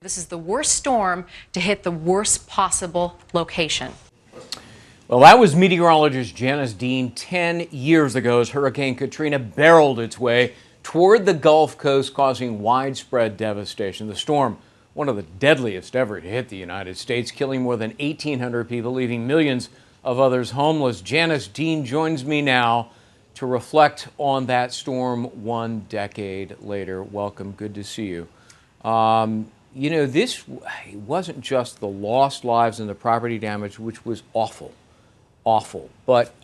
This is the worst storm to hit the worst possible location. Well, that was meteorologist Janice Dean 10 years ago as Hurricane Katrina barreled its way toward the Gulf Coast, causing widespread devastation. The storm, one of the deadliest ever to hit the United States, killing more than 1,800 people, leaving millions of others homeless. Janice Dean joins me now to reflect on that storm 1 decade later. Welcome. Good to see you. You know, this wasn't just the lost lives and the property damage, which was awful, but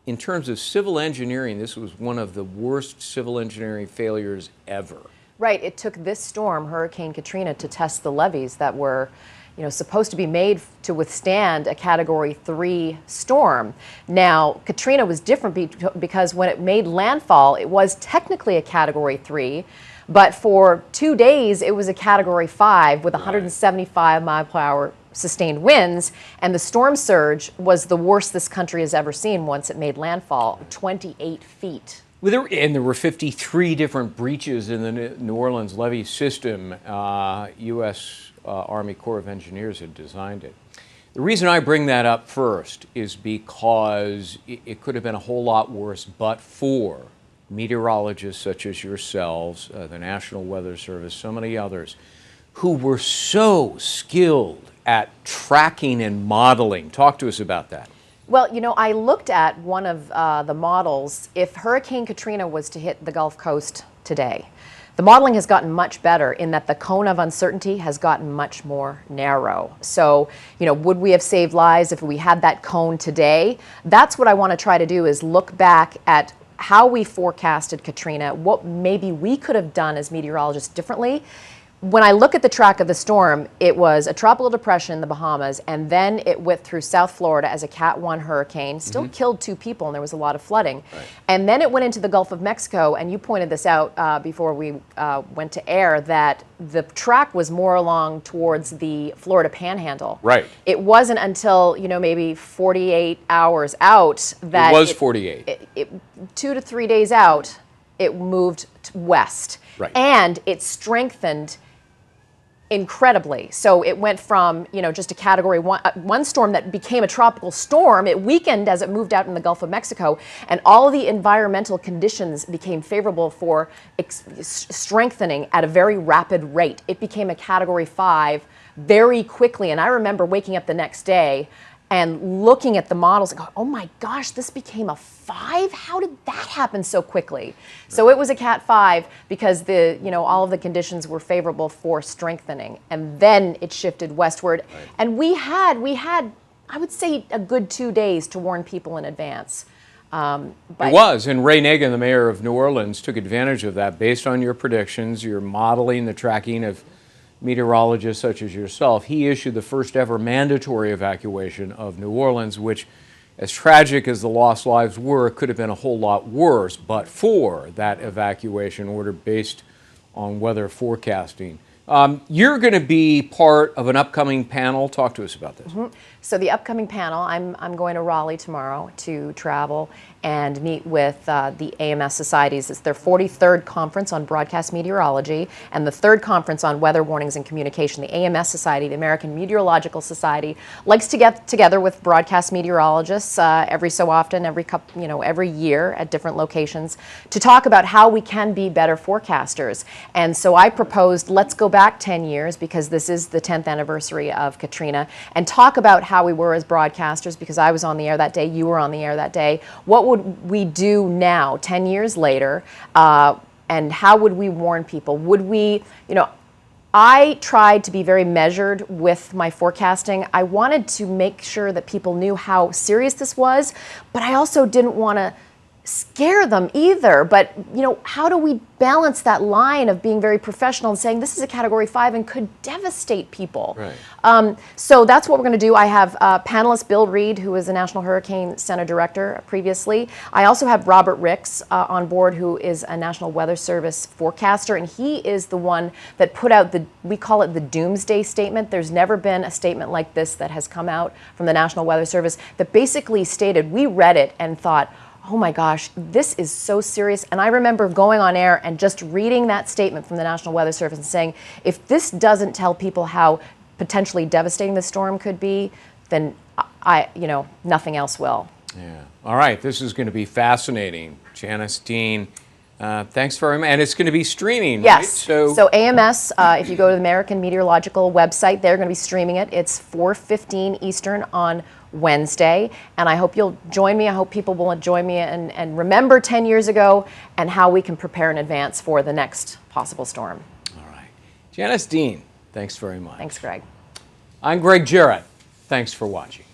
in terms of civil engineering, this was one of the worst civil engineering failures ever. Right. It took this storm, Hurricane Katrina, to test the levees that were, supposed to be made to withstand a Category 3 storm. Now, Katrina was different because when it made landfall, it was technically a Category 3. But for 2 days, it was a Category 5 with 175 mile per hour sustained winds, and the storm surge was the worst this country has ever seen once it made landfall, 28 feet. And there were 53 different breaches in the New Orleans levee system. U.S. Army Corps of Engineers had designed it. The reason I bring that up first is because it could have been a whole lot worse but for meteorologists such as yourselves, the National Weather Service, so many others, who were so skilled at tracking and modeling. Talk to us about that. Well, I looked at one of the models. If Hurricane Katrina was to hit the Gulf Coast today, the modeling has gotten much better in that the cone of uncertainty has gotten much more narrow. So, would we have saved lives if we had that cone today? That's what I want to try to do, is look back at how we forecasted Katrina, what maybe we could have done as meteorologists differently. When I look at the track of the storm, it was a tropical depression in the Bahamas, and then it went through South Florida as a Cat 1 hurricane, still killed 2 people, and there was a lot of flooding. Right. And then it went into the Gulf of Mexico, and you pointed this out before we went to air, that the track was more along towards the Florida Panhandle. Right. It wasn't until, maybe 48 hours out that— It was 48. 2 to 3 days out, it moved west. Right. And it strengthened incredibly. So it went from, just a Category 1 storm that became a tropical storm. It weakened as it moved out in the Gulf of Mexico, and all of the environmental conditions became favorable for strengthening at a very rapid rate. It became a Category 5 very quickly, and I remember waking up the next day and looking at the models and going, oh my gosh, this became a 5? How did that happen so quickly? Right. So it was a Cat 5 because all of the conditions were favorable for strengthening, and then it shifted westward. Right. And we had, I would say, a good 2 days to warn people in advance. It was, and Ray Nagin, the mayor of New Orleans, took advantage of that based on your predictions, your modeling, the tracking of meteorologists such as yourself. He issued the first ever mandatory evacuation of New Orleans, which, as tragic as the lost lives were, could have been a whole lot worse but for that evacuation order based on weather forecasting. You're going to be part of an upcoming panel. Talk to us about this. So the upcoming panel, I'm going to Raleigh tomorrow to travel and meet with the AMS societies. It's their 43rd conference on broadcast meteorology and the 3rd conference on weather warnings and communication. The AMS Society, the American Meteorological Society, likes to get together with broadcast meteorologists every so often, every year at different locations to talk about how we can be better forecasters. And so I proposed, let's go back 10 years, because this is the 10th anniversary of Katrina, and talk about how we were as broadcasters, because I was on the air that day, you were on the air that day. What would we do now, 10 years later, and how would we warn people? Would we, I tried to be very measured with my forecasting. I wanted to make sure that people knew how serious this was, but I also didn't want to scare them either. But, how do we balance that line of being very professional and saying this is a Category 5 and could devastate people? Right. So that's what we're going to do. I have panelist Bill Reed, who is a National Hurricane Center director previously. I also have Robert Ricks on board, who is a National Weather Service forecaster, and he is the one that put out we call it the doomsday statement. There's never been a statement like this that has come out from the National Weather Service that basically stated, we read it and thought, oh my gosh, this is so serious. And I remember going on air and just reading that statement from the National Weather Service and saying, if this doesn't tell people how potentially devastating the storm could be, then nothing else will. Yeah. All right. This is going to be fascinating. Janice Dean, thanks very much. And it's going to be streaming, Yes. right? So AMS, if you go to the American Meteorological website, they're going to be streaming it. It's 4:15 Eastern on Wednesday. And I hope you'll join me. I hope people will join me and remember 10 years ago and how we can prepare in advance for the next possible storm. All right. Janice Dean, thanks very much. Thanks, Greg. I'm Greg Jarrett. Thanks for watching.